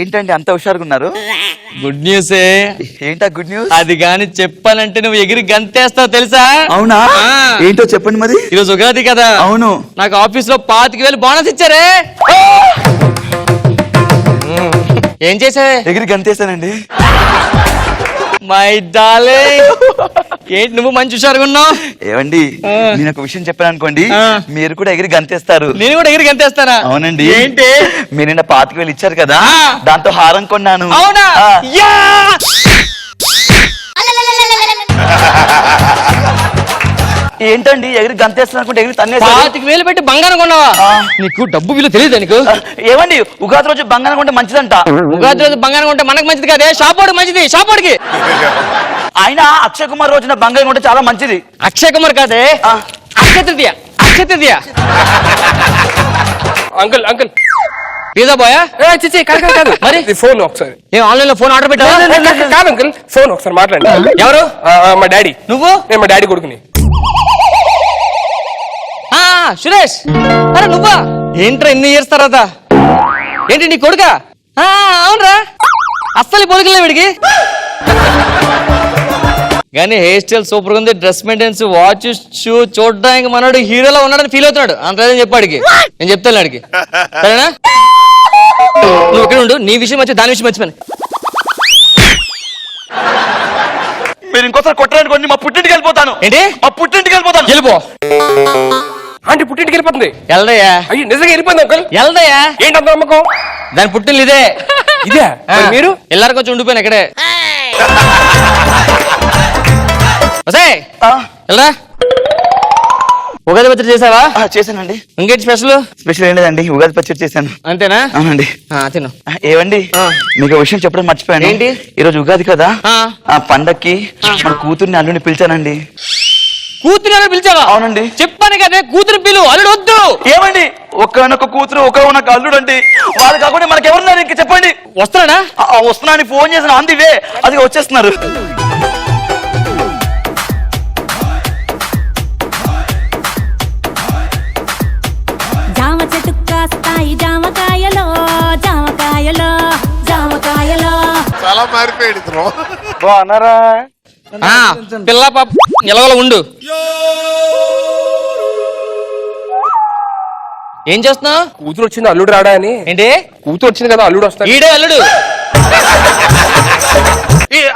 ఏంటండి అంత హుషారుగా ఉన్నారు? Good news. ఏంటా గుడ్ న్యూస్? అది గాని చెప్పానంటే నువ్వు ఎగిరి గంతేస్తావు తెలుసా? అవునా? ఏంటో చెప్పండి మరి. ఈరోజు ఉగాది కదా. అవును. నాకు ఆఫీస్ లో 25,000 బోనస్ ఇచ్చారే. ఏం చేసావే? ఎగిరి గంతేస్తానండి. మై డార్లింగ్, ఏంటి నువ్వు మంచి హుషారుగా ఉన్నావు? ఏవండి, నేను ఒక విషయం చెప్పాను అనుకోండి, మీరు కూడా ఎగిరి గంతేస్తారు. నేను కూడా ఎగిరి గంతేస్తానా? అవునండి. ఏంటి? మీరు నిన్న 25,000 ఇచ్చారు కదా, దాంతో హారం కొన్నాను. అవునా? ఏంటండి ఎగిరి గంతేస్తాను అనుకుంటే ఎగిరి తన్నేస్తారు? 25,000 పెట్టి బంగారం కొన్నావా? నీకు డబ్బు విలువ తెలియదు నీకు? ఏవండి, ఉగాది రోజు బంగారం కొంటే మంచిదంట. ఉగాది రోజు బంగారం కొంటే మనకు మంచిది కాదే, షాపోడు మంచిది. షాపోడికి ఆయన అక్షయ్ కుమార్ రోజున బంగారం కొంటే చాలా మంచిది. అక్షయ్ కుమార్ కాదే, అక్షయ Tritiya. Akshaya Tritiya. Uncle uncle pizza బాయా? చిచ్చి కాదు మరి ఫోన్ ఒకసారి. ఏం ఆన్లైన్ లో ఫోన్ ఆర్డర్ పెట్టావా? కాదు అంకుల్, ఫోన్ ఒకసారి మాట్లాడండి. ఎవరు? మా డాడీ. నువ్వు? నేను మా డాడీ కొడుకుని. సురేష్, అరే నువ్వా? ఏంట్రా ఇన్ని ఇయర్స్ తర్వాత? ఏంటి నీ కొడుకా? అవునరా, అస్సలు పొలికలే వీడికి. కానీ హెయిర్ స్టైల్ సూపర్ ఉంది, డ్రెస్ మెయింటెన్స్, వాచ్, షూ చూడడానికి మనోడు హీరోలో ఉన్నాడని ఫీల్ అవుతున్నాడు. అంతేదని చెప్పాడికి, నేను చెప్తాను అడిగి. సరేనా? నువ్వు ఇక్కడ ఉండు, నీ విషయం వచ్చి దాని విషయం మర్చిపోయి. మీరు ఇంకోసారి కొట్టడానికి మా పుట్టింటికి వెళ్ళిపోతాను. ఏంటి? మా పుట్టింటికి వెళ్ళిపోతాను. వెళ్ళిపో. ఆంటీ పుట్టింటికి వెళ్ళిపోతుంది. వెళ్దయ్యా. అయ్యి నిజంగా వెళ్ళిపోయింది అంకుల్. వెళ్దయ్యా. ఏంటి అంత నమ్మకం? దాని పుట్టిల్లు ఇదే. ఇదే? మీరు ಎಲ್ಲಾರು కొంచెం ఉండిపోయిన ఇక్కడే. వెళ్ళరా. ఉగాది పచ్చడి చేసావా? చేశానండి. ఇంకేంటి స్పెషల్? స్పెషల్ ఏం లేదండి, ఉగాది పచ్చడి చేశాను. అంతేనా? అవునండి. తిను. ఏవండి, మీకు విషయం చెప్పడం మర్చిపోయాను. ఏంటి? ఈ రోజు ఉగాది కదా, ఆ పండక్కి మన కూతుర్ని అల్లుడిని పిలిచానండి. కూతురు పిలిచావా? అవునండి. చెప్పాను కదా, కూతురు పిలు, అల్లుడు వద్దు. ఏమండి, ఒక్కనొక్క కూతురు ఒక్క అల్లుడు అండి. వాళ్ళు కాకుండా మనకి ఎవరున్నారు ఇంక చెప్పండి. వస్తున్నాడా? వస్తున్నా అని ఫోన్ చేసిన అందివే, అది వచ్చేస్తున్నారు. జామ చెట్టు కాస్తాయి జామకాయలో, జామకాయలో, జామకాయలో. చాలా మారిపోయాడు. బాగున్నారా? పిల్ల పాప ఎలవల ఉండు. ఏం చేస్తున్నావు? కూతురు వచ్చింది అల్లుడు రాడా అని. ఏంటి? కూతురు వచ్చింది కదా, అల్లుడు వస్తాడు. ఈడే అల్లుడు.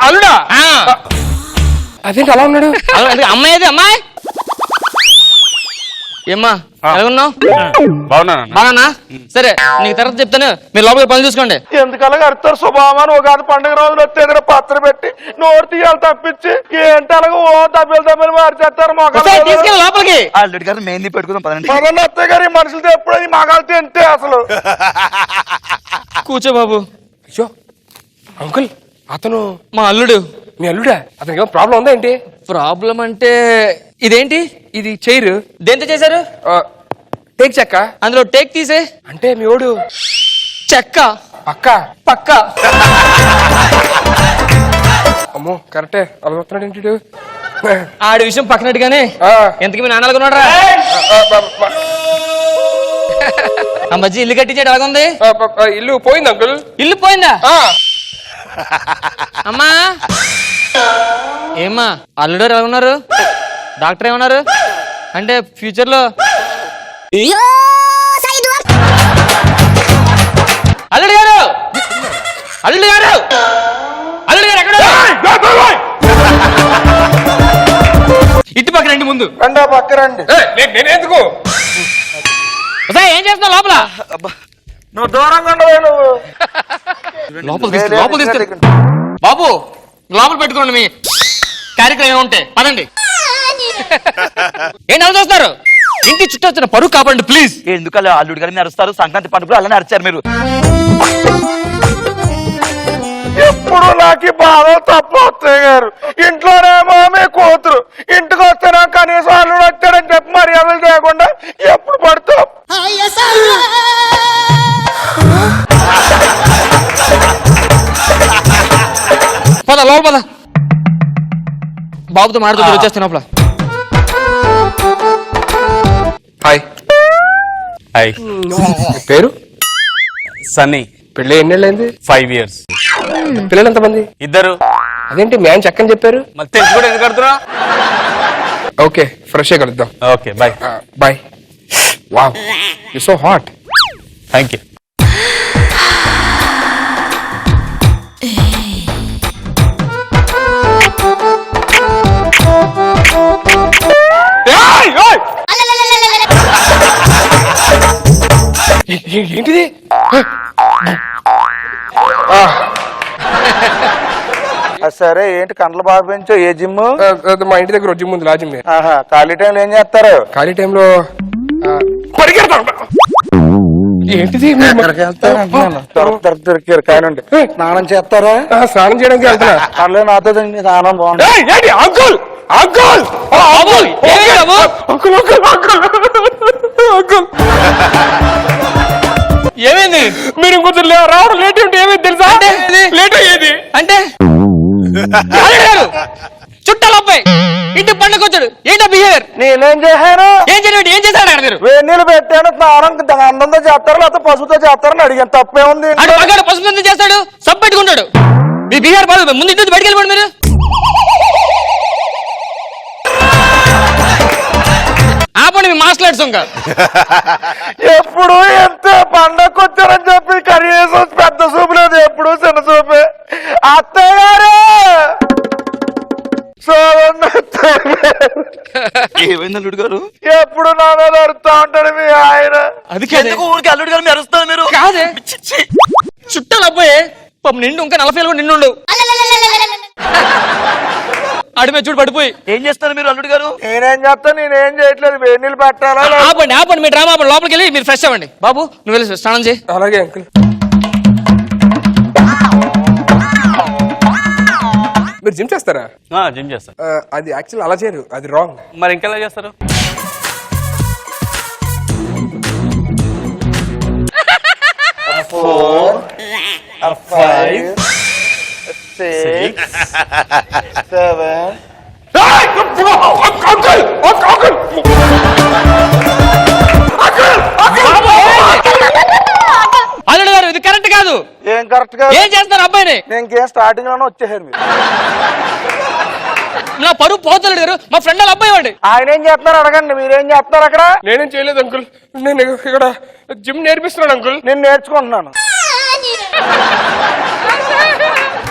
అల్లుడా? అదేంటి అలా ఉన్నాడు? అమ్మాయి అది అమ్మాయి. ఏమ్మా ఎలాగున్నావు? బాగున్నా. సరే, నీకు తర్వాత చెప్తాను, మీరు లోపలికి పని చూసుకోండి. ఎందుకలా కడతారు శుభామాన్? ఉగాది పండుగ రోజులు వస్తే ఏదైనా పత్ర పెట్టి నోరు తీయాలి తప్పించి ఏంటి అలాగ ఓ దెబ్బలు మార్చేస్తారు. తీసుకెళ్ళి లోపలికి. అల్లుడి గారు మెయిన్లీ పెట్టుకుందాం పదండి. పదండి అత్తయ్య గారు, ఈ మనుషులతో ఎప్పుడు ఈ మగాలతో ఎంతే అసలు. కూర్చో బాబు. అయ్యో అంకుల్, అతను మా అల్లుడు. మీ అల్లుడా? అతనికి ఏమో ప్రాబ్లం ఉందా ఏంటి? ప్రాబ్లం అంటే ఇదేంటి? ఇది చైర్. దేంతో చేశారు? టేక్ చెక్క. అందులో టేక్ తీసే. అంటే మీ ఓడు చెక్క పక్క పక్క. అమ్మో కరెక్టే, అలా వస్తున్నాడు ఏంటి? ఆడి విషయం పక్కనట్టుగానే ఎంతకి మీ నాన్నలకు ఉన్నాడరా? ఆ మధ్య ఇల్లు కట్టించాడు, ఎలాగుంది? ఇల్లు పోయింది అంకుల్. ఇల్లు పోయిందా? అమ్మా ఏమ్మా, అల్లుడు ఎలా ఉన్నారు? డాక్టర్ ఏమన్నారు? అంటే ఫ్యూచర్ లో అల్లుడు గారు, అల్లుడు గారు, అల్లుడు గారు ఎక్కడ? ఇటు పక్క రండి, ముందు పక్క రండి. నేను ఎందుకు? ఏం చేస్తున్నావు లోపల? నువ్వు దూరంగా ఉండవు. లోపల తీసుకెళ్ళి బాబు లోపల పెట్టుకోండి, మీ కార్యక్రమం ఏముంటే పదండి. ఏంటి అలా చూస్తారు? ఇంటి చుట్టూ వచ్చిన పరువు కాపాడండి ప్లీజ్. ఎందుకలా అల్లుడి గారిని అరుస్తారు? సంక్రాంతి పండుగ అలానే అరిచారు మీరు. ఎప్పుడు నాకు బాధలు తప్పు అత్తయ్య గారు. ఇంట్లోనేమో మీ కూతురు, ఇంటికి వస్తేనా కనీసం అల్లుడు వచ్చాడని చెప్పి మర్యాదలు చేయకుండా ఎప్పుడు పడతావు? పద లోపల పద. బాబుతో మాడుతూ వచ్చేస్తాను లోపల. హాయ్. పేరు సన్నీ. పెళ్ళి ఎన్నేళ్ళైంది? 5 years. పిల్లలు ఎంతమంది? 2. అదేంటి మ్యాన్ చక్కని చెప్పారు. మరి తెలిసి కూడా ఎందుకు కడుతున్నా? ఓకే ఫ్రెష్ కలుద్దాం. Okay bye. Bye. Wow you so hot. Thank you. ఏంటిది? సరే ఏంటి కండ్లు బాగా పెంచో? ఏ జిమ్? మా ఇంటి దగ్గర జిమ్ ఉంది, లా జిమ్. ఖాళీ టైంలో ఏం చేస్తారు? ఖాళీ టైంలో పరిగెడతాం. ఏంటిది? దొరికారు కానండి. స్నానం చేస్తారా? స్నానం చేయడానికి వెళ్తున్నా. అట్లే నాతో స్నానం బాగుంది. అంకుల్ అంకుల్ అంకుల్ అంకుల్ ఏమైంది? మీరు ఇంకొంచెం రావడం లేట్ ఉంటే ఏమైంది తెలుసా? లేట్ అయ్యేది అంటే చుట్టాలు అబ్బాయి ఇంటి పండుగ వచ్చాడు. ఏంటో బిహేవియర్? నేనేం చేశాను? ఏం చేయడం? ఏం చేశాడు మీరు? వేడి నీళ్ళు పెట్టాను. స్నానం అందంతో చేస్తారు లేకపోతే పసుపుతో చేస్తారని అడిగాను. తప్పే ఉంది. అంటే పగాడు పసుపు ఎందుకు చేస్తాడు? సబ్బు పెట్టుకుంటాడు. మీ బిహేవియర్ బాగా ముందు ఇంటి నుంచి బయటికి వెళ్ళిపోండి మీరు. ఆపండి మీ మాస్టర్స్ ఇంకా. ఎప్పుడు ఎంత పండగ వచ్చారని చెప్పి కనీసం పెద్ద సూపు లేదు, ఎప్పుడు చిన్న సూపే. అత్తయ్య గారు ఏమైంది అల్లుడు గారు? ఎప్పుడు నా మీద అరుస్తా ఉంటాడు మీ ఆయన. అది ఎందుకు ఊరికి అల్లుడు గారు మీరు అరుస్తారు? మీరు కాదే చుట్టాలు అబ్బాయి పాపం నిండు ఇంకా 40 కూడా నిండు అడిమే చూడు పడిపోయి. ఏం చేస్తారు మీరు అల్లుడు గారు? నేనేం చేస్తా? నేనేం చేయట్లేదు. వేడి నీళ్ళు పెట్టాలా? ఆపండి ఆపండి మీ డ్రామా ఆపండి. లోపలికి వెళ్ళి మీరు ఫ్రెష్ అవ్వండి. బాబు నువ్వు వెళ్ళి స్నానం చేయి. అలాగే అంకుల్. మీరు జిమ్ చేస్తారా? జిమ్ చేస్తారు. అది యాక్చువల్ అలా చేయరు, అది రాంగ్. మరి ఇంకెలా చేస్తారు? అల్లుడు గారు ఇది కరెక్ట్ కాదు. ఏం కరెక్ట్ గా? ఏం చేస్తారు అబ్బాయిని? నేను ఇంకేం స్టార్టింగ్ లోనే వచ్చేసారు మీరు. నా పరువు పోతలేడు గారు. మా ఫ్రెండ్ వాళ్ళ అబ్బాయి వాడి. ఆయన ఏం చేస్తున్నారు అడగండి. మీరేం చేస్తున్నారు అక్కడ? నేనేం చేయలేదు అంకుల్. నేను ఇక్కడ జిమ్ నేర్పిస్తున్నాను అంకుల్. నేను నేర్చుకుంటున్నాను.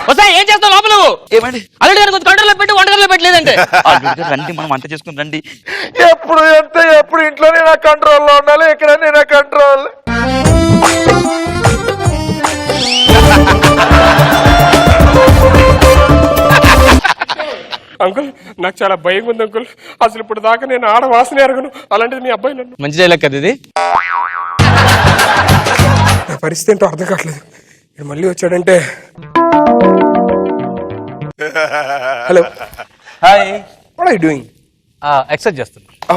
వస్తాయి ఏం చేస్తావు లోపల నువ్వు? ఏమండి అల్లుడు గారు కొంచెం కంట్రోల్లో పెట్టి వంటగదిలో పెట్టలేదంటే. అల్లుడు గారు రండి, మనం వంట చేసుకుని రండి. ఎప్పుడు ఎంత ఎప్పుడు ఇంట్లో నేను కంట్రోల్లో ఉండాలి, ఇక్కడ నేను కంట్రోల్. అంకుల్ నాకు చాలా భయంగా ఉంది అంకుల్. అసలు ఇప్పుడు దాకా నేను ఆడ వాసన ఎరగను, అలాంటిది మీ అబ్బాయి నన్ను. మంచి డైలాగ్ కదా ఇది. నా పరిస్థితి ఏంటో అర్థం కావట్లేదు. ఇప్పుడు మళ్ళీ వచ్చాడంటే. Hello hi. What are you doing? Exercise చేస్తున్నా. ఓ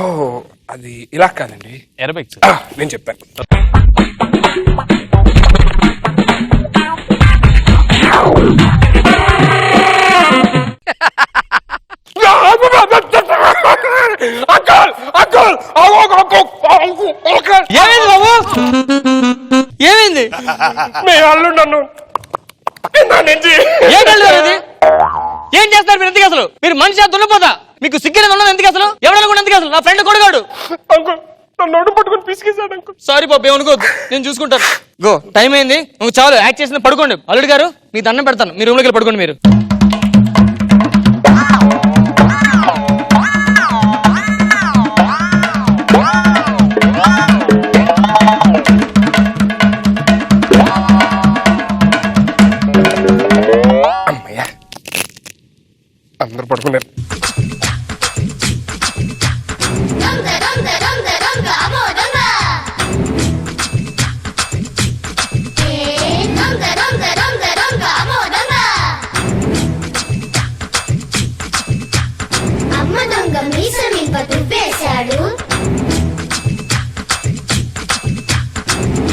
అది ఇలా కాదండి, ఎరోబిక్స్. నేను చెప్పాను. ఏమైంది బాబు? ఏమైంది? మీ వాళ్ళు నన్ను నుంచి ఏంటి? ఏం చేస్తారు మీరు? ఎందుకు అసలు మీరు మనిషి దున్నపోతా? మీకు సిగ్గులేదు ఉన్నది ఎందుకు అసలు? ఎవడనుకున్నా ఎందుకు అసలు? నా ఫ్రెండ్ కొడుగాడు అంకుల్ నన్ను నోటు పట్టుకొని పిసికేశాడు అంకుల్. సారీ బాబు ఏమనుకోవద్దు, నేను చూసుకుంటాను. గో టైం అయింది, నువ్వు చాలు యాక్ట్ చేసిన పడుకోండి. అల్లుడు గారు మీకు దండం పెడతాను, మీ రూమ్లోకి వెళ్ళి పడుకోండి మీరు. అమ్మయ్యా అందరు పడుకున్నారు. అమ్మ దొంగ మీసమింప దువ్వేశాడు,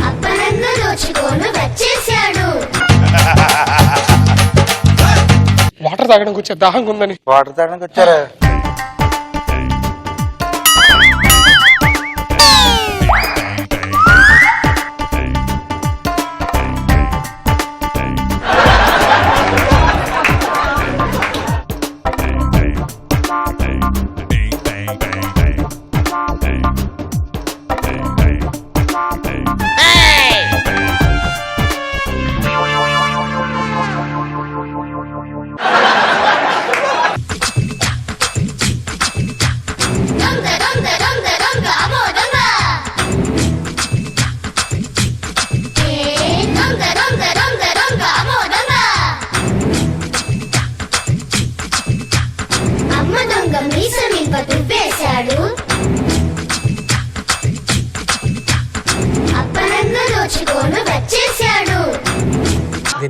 అప్పనంగా దోచుకోను వచ్చేశాడు. వాటర్ తాగడానికి వచ్చే దాహంగా ఉందని. వాటర్ తాగడానికి వచ్చారా?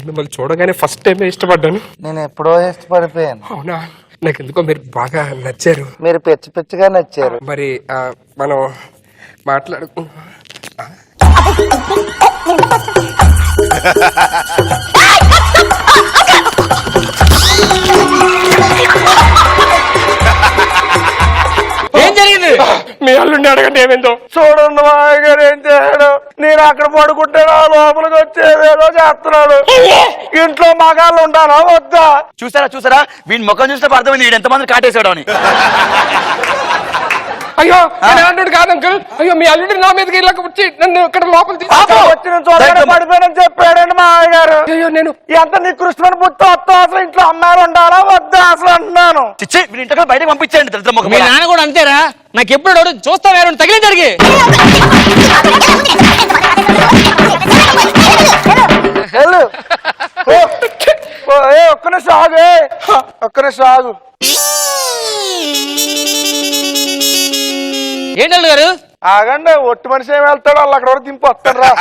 మిమ్మల్ని చూడగానే ఫస్ట్ టైం ఇష్టపడ్డాను. నేను ఎప్పుడో ఇష్టపడిపోయాను. అవునా? నాకు ఎందుకో మీరు బాగా నచ్చారు. మీరు పిచ్చి పిచ్చిగా నచ్చారు. మరి మనం మాట్లాడుకు ఏం జరిగింది? మీ అల్లుండి అడగండి ఏమైందో. చూడండి మామయ్య గారు ఏం చేయడు. నేను అక్కడ పడుకుంటే నా లోపలికి వచ్చేదేదో చేస్తున్నాడు. ఇంట్లో మగాళ్ళు ఉండాలా వద్దా? చూసారా వీడి ముఖం చూసినప్పుడు అర్థమైంది వీడు ఎంతమంది కాటేశాడు అని. అయ్యో అంటుడు కాదు అంకుల్. అయ్యో మీ అల్లుడి నా మీదకి ఇలా వచ్చి నన్ను ఇక్కడ లోపల వచ్చిన చూడగానే పడిపోయానని చెప్పాడండి మామయ్య గారు. అయ్యో నేను ఎంత నికృష్టమైన బుద్ధి వస్తా అసలు ఇంట్లో అమ్మాయిలు ఉండాలా వద్దా అసలు అంటున్నాను. చిచ్చి వీడి ఇంటికి బయటకు పంపించండి దరిద్ర ముఖం. మీ నాన్న కూడా అంతేరా? నాకు ఎప్పుడు చూస్తా వేరే తగిలే జరిగి ఒక్క నిమిషం ఆగు. ఒక్క నిమిషం ఆగు. ఏంటి అల్లుడు గారు? ఆగండి. ఒట్టి మనిషి ఏమి వెళ్తాడు వాళ్ళు అక్కడ వరకు దింపి వస్తాడు రా.